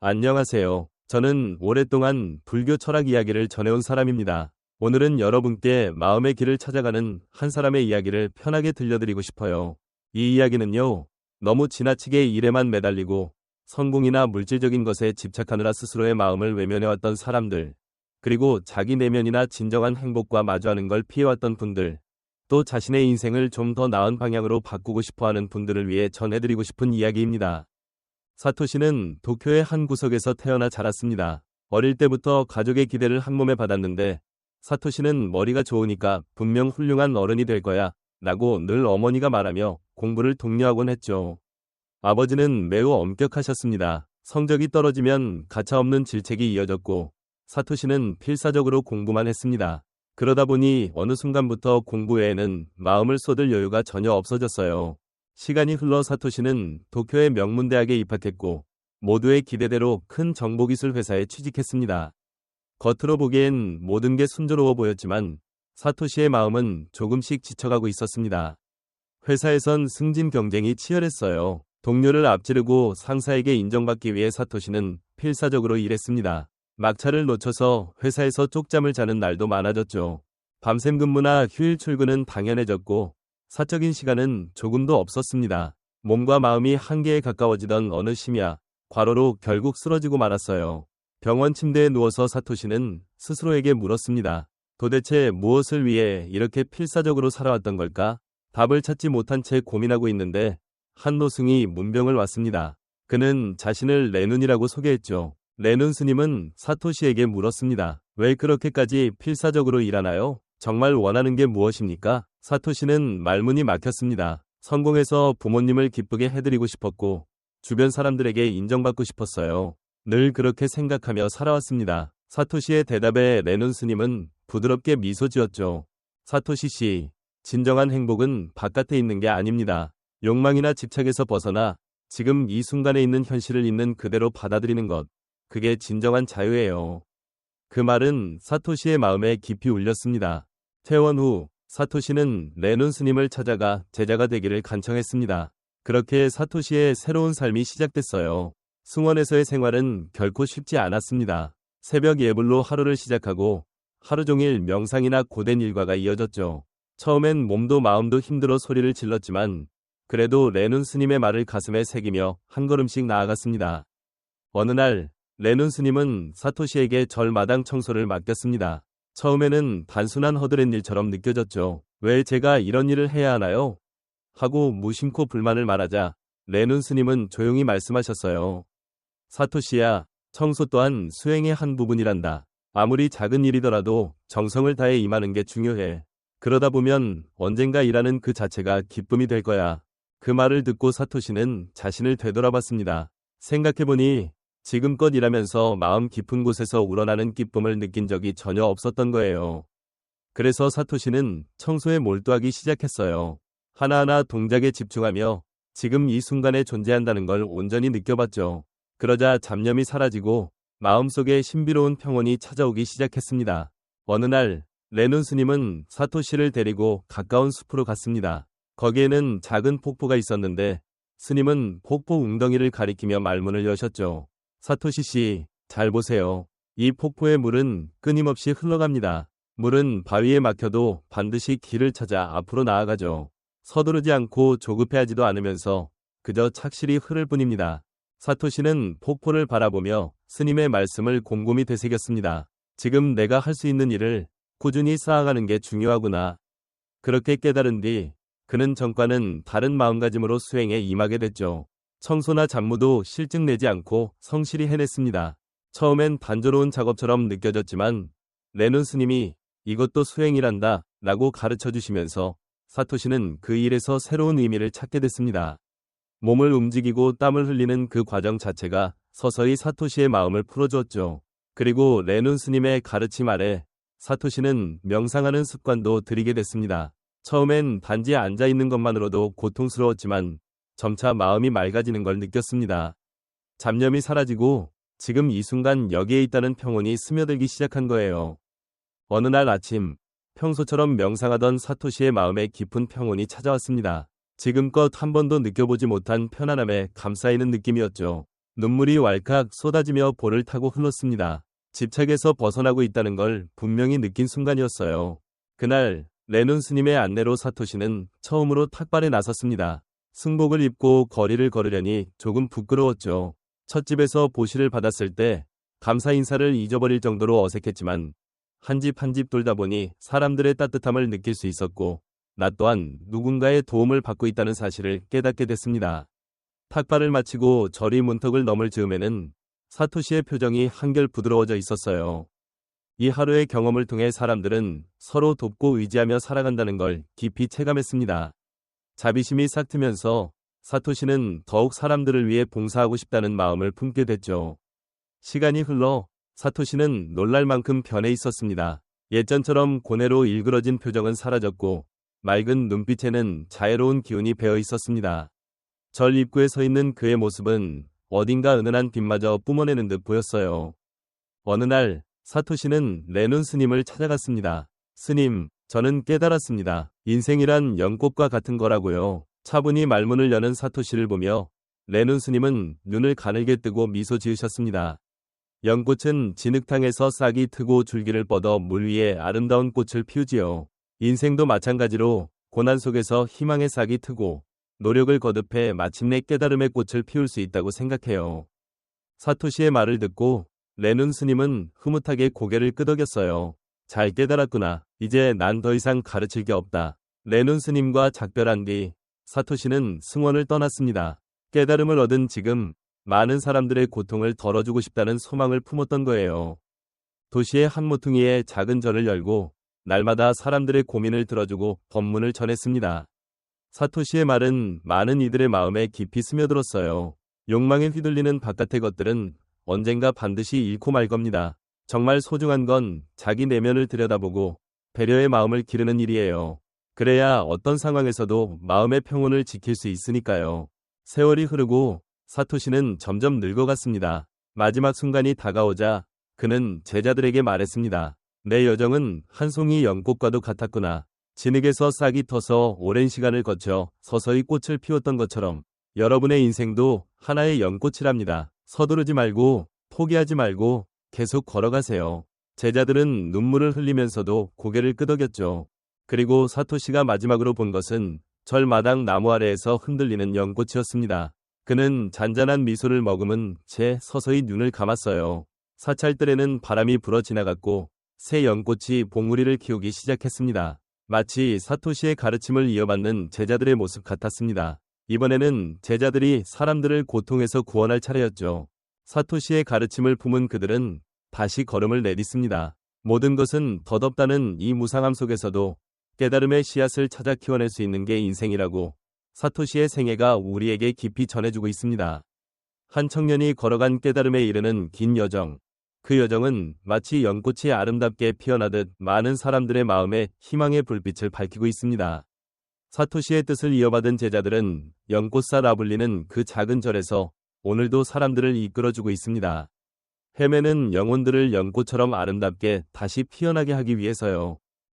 안녕하세요. 저는 오랫동안 불교 철학 이야기를 전해온 사람입니다. 오늘은 여러분께 마음의 길을 찾아가는 한 사람의 이야기를 편하게 들려드리고 싶어요. 이 이야기는요, 너무 지나치게 일에만 매달리고 성공이나 물질적인 것에 집착하느라 스스로의 마음을 외면해왔던 사람들, 그리고 자기 내면이나 진정한 행복과 마주하는 걸 피해왔던 분들, 또 자신의 인생을 좀 더 나은 방향으로 바꾸고 싶어하는 분들을 위해 전해드리고 싶은 이야기입니다. 사토시는 도쿄의 한 구석에서 태어나 자랐습니다. 어릴 때부터 가족의 기대를 한몸에 받았는데 사토시는 머리가 좋으니까 분명 훌륭한 어른이 될 거야 라고 늘 어머니가 말하며 공부를 독려하곤 했죠. 아버지는 매우 엄격하셨습니다. 성적이 떨어지면 가차없는 질책이 이어졌고 사토시는 필사적으로 공부만 했습니다. 그러다 보니 어느 순간부터 공부 외에는 마음을 쏟을 여유가 전혀 없어졌어요. 시간이 흘러 사토시는 도쿄의 명문대학에 입학했고 모두의 기대대로 큰 정보기술 회사에 취직했습니다. 겉으로 보기엔 모든 게 순조로워 보였지만 사토시의 마음은 조금씩 지쳐가고 있었습니다. 회사에선 승진 경쟁이 치열했어요. 동료를 앞지르고 상사에게 인정받기 위해 사토시는 필사적으로 일했습니다. 막차를 놓쳐서 회사에서 쪽잠을 자는 날도 많아졌죠. 밤샘 근무나 휴일 출근은 당연해졌고 사적인 시간은 조금도 없었습니다. 몸과 마음이 한계에 가까워지던 어느 심야, 과로로 결국 쓰러지고 말았어요. 병원 침대에 누워서 사토시는 스스로에게 물었습니다. 도대체 무엇을 위해 이렇게 필사적으로 살아왔던 걸까? 답을 찾지 못한 채 고민하고 있는데 한 노승이 문병을 왔습니다. 그는 자신을 레눈이라고 소개했죠. 레눈 스님은 사토시에게 물었습니다. 왜 그렇게까지 필사적으로 일하나요? 정말 원하는 게 무엇입니까? 사토시는 말문이 막혔습니다. 성공해서 부모님을 기쁘게 해드리고 싶었고 주변 사람들에게 인정받고 싶었어요. 늘 그렇게 생각하며 살아왔습니다. 사토시의 대답에 레눈 스님은 부드럽게 미소 지었죠. 사토시 씨, 진정한 행복은 바깥에 있는 게 아닙니다. 욕망이나 집착에서 벗어나 지금 이 순간에 있는 현실을 있는 그대로 받아들이는 것, 그게 진정한 자유예요. 그 말은 사토시의 마음에 깊이 울렸습니다. 퇴원 후 사토시는 레눈 스님을 찾아가 제자가 되기를 간청했습니다. 그렇게 사토시의 새로운 삶이 시작됐어요. 승원에서의 생활은 결코 쉽지 않았습니다. 새벽 예불로 하루를 시작하고 하루 종일 명상이나 고된 일과가 이어졌죠. 처음엔 몸도 마음도 힘들어 소리를 질렀지만 그래도 레눈 스님의 말을 가슴에 새기며 한 걸음씩 나아갔습니다. 어느 날 레눈 스님은 사토시에게 절마당 청소를 맡겼습니다. 처음에는 단순한 허드렛 일처럼 느껴졌죠. 왜 제가 이런 일을 해야 하나요? 하고 무심코 불만을 말하자 레눈 스님은 조용히 말씀하셨어요. 사토시야, 청소 또한 수행의 한 부분이란다. 아무리 작은 일이더라도 정성을 다해 임하는 게 중요해. 그러다 보면 언젠가 일하는 그 자체가 기쁨이 될 거야. 그 말을 듣고 사토시는 자신을 되돌아봤습니다. 생각해보니 지금껏 일하면서 마음 깊은 곳에서 우러나는 기쁨을 느낀 적이 전혀 없었던 거예요. 그래서 사토시는 청소에 몰두하기 시작했어요. 하나하나 동작에 집중하며 지금 이 순간에 존재한다는 걸 온전히 느껴봤죠. 그러자 잡념이 사라지고 마음속에 신비로운 평온이 찾아오기 시작했습니다. 어느 날 레눈 스님은 사토시를 데리고 가까운 숲으로 갔습니다. 거기에는 작은 폭포가 있었는데 스님은 폭포 웅덩이를 가리키며 말문을 여셨죠. 사토시 씨, 잘 보세요. 이 폭포의 물은 끊임없이 흘러갑니다. 물은 바위에 막혀도 반드시 길을 찾아 앞으로 나아가죠. 서두르지 않고 조급해하지도 않으면서 그저 착실히 흐를 뿐입니다. 사토시는 폭포를 바라보며 스님의 말씀을 곰곰이 되새겼습니다. 지금 내가 할 수 있는 일을 꾸준히 쌓아가는 게 중요하구나. 그렇게 깨달은 뒤 그는 전과는 다른 마음가짐으로 수행에 임하게 됐죠. 청소나 잡무도 실증 내지 않고 성실히 해냈습니다. 처음엔 단조로운 작업처럼 느껴졌지만 레눈 스님이 이것도 수행이란다 라고 가르쳐 주시면서 사토시는 그 일에서 새로운 의미를 찾게 됐습니다. 몸을 움직이고 땀을 흘리는 그 과정 자체가 서서히 사토시의 마음을 풀어주었죠. 그리고 레눈 스님의 가르침 아래 사토시는 명상하는 습관도 들이게 됐습니다. 처음엔 단지 앉아있는 것만으로도 고통스러웠지만 점차 마음이 맑아지는 걸 느꼈습니다. 잡념이 사라지고 지금 이 순간 여기에 있다는 평온이 스며들기 시작한 거예요. 어느 날 아침, 평소처럼 명상하던 사토시의 마음에 깊은 평온이 찾아왔습니다. 지금껏 한 번도 느껴보지 못한 편안함에 감싸이는 느낌이었죠. 눈물이 왈칵 쏟아지며 볼을 타고 흘렀습니다. 집착에서 벗어나고 있다는 걸 분명히 느낀 순간이었어요. 그날 레논 스님의 안내로 사토시는 처음으로 탁발에 나섰습니다. 승복을 입고 거리를 걸으려니 조금 부끄러웠죠. 첫 집에서 보시를 받았을 때 감사 인사를 잊어버릴 정도로 어색했지만 한 집 한 집 돌다 보니 사람들의 따뜻함을 느낄 수 있었고 나 또한 누군가의 도움을 받고 있다는 사실을 깨닫게 됐습니다. 탁발을 마치고 저리 문턱을 넘을 즈음에는 사토시의 표정이 한결 부드러워져 있었어요. 이 하루의 경험을 통해 사람들은 서로 돕고 의지하며 살아간다는 걸 깊이 체감했습니다. 자비심이 싹 트면서 사토시는 더욱 사람들을 위해 봉사하고 싶다는 마음을 품게 됐죠. 시간이 흘러 사토시는 놀랄 만큼 변해 있었습니다. 예전처럼 고뇌로 일그러진 표정은 사라졌고 맑은 눈빛에는 자애로운 기운이 배어 있었습니다. 절 입구에 서 있는 그의 모습은 어딘가 은은한 빛마저 뿜어내는 듯 보였어요. 어느 날 사토시는 레논 스님을 찾아갔습니다. 스님, 저는 깨달았습니다. 인생이란 연꽃과 같은 거라고요. 차분히 말문을 여는 사토시를 보며 레논 스님은 눈을 가늘게 뜨고 미소 지으셨습니다. 연꽃은 진흙탕에서 싹이 트고 줄기를 뻗어 물 위에 아름다운 꽃을 피우지요. 인생도 마찬가지로 고난 속에서 희망의 싹이 트고 노력을 거듭해 마침내 깨달음의 꽃을 피울 수 있다고 생각해요. 사토시의 말을 듣고 레논 스님은 흐뭇하게 고개를 끄덕였어요. 잘 깨달았구나. 이제 난 더 이상 가르칠 게 없다. 레논 스님과 작별한 뒤 사토시는 승원을 떠났습니다. 깨달음을 얻은 지금 많은 사람들의 고통을 덜어주고 싶다는 소망을 품었던 거예요. 도시의 한 모퉁이에 작은 절을 열고 날마다 사람들의 고민을 들어주고 법문을 전했습니다. 사토시의 말은 많은 이들의 마음에 깊이 스며들었어요. 욕망에 휘둘리는 바깥의 것들은 언젠가 반드시 잃고 말 겁니다. 정말 소중한 건 자기 내면을 들여다보고 배려의 마음을 기르는 일이에요. 그래야 어떤 상황에서도 마음의 평온을 지킬 수 있으니까요. 세월이 흐르고 사토시는 점점 늙어갔습니다. 마지막 순간이 다가오자 그는 제자들에게 말했습니다. 내 여정은 한 송이 연꽃과도 같았구나. 진흙에서 싹이 터서 오랜 시간을 거쳐 서서히 꽃을 피웠던 것처럼 여러분의 인생도 하나의 연꽃이랍니다. 서두르지 말고 포기하지 말고 계속 걸어가세요. 제자들은 눈물을 흘리면서도 고개를 끄덕였죠. 그리고 사토시가 마지막으로 본 것은 절 마당 나무 아래에서 흔들리는 연꽃이었습니다. 그는 잔잔한 미소를 머금은 채 서서히 눈을 감았어요. 사찰들에는 바람이 불어 지나갔고 새 연꽃이 봉우리를 키우기 시작했습니다. 마치 사토시의 가르침을 이어받는 제자들의 모습 같았습니다. 이번에는 제자들이 사람들을 고통에서 구원할 차례였죠. 사토시의 가르침을 품은 그들은 다시 걸음을 내딛습니다. 모든 것은 덧없다는 이 무상함 속에서도 깨달음의 씨앗을 찾아 키워낼 수 있는 게 인생이라고 사토시의 생애가 우리에게 깊이 전해주고 있습니다. 한 청년이 걸어간 깨달음에 이르는 긴 여정. 그 여정은 마치 연꽃이 아름답게 피어나듯 많은 사람들의 마음에 희망의 불빛을 밝히고 있습니다. 사토시의 뜻을 이어받은 제자들은 연꽃사라 불리는 그 작은 절에서 오늘도 사람들을 이끌어주고 있습니다. 헤매는 영혼들을 연꽃처럼 아름답게 다시 피어나게 하기 위해서요.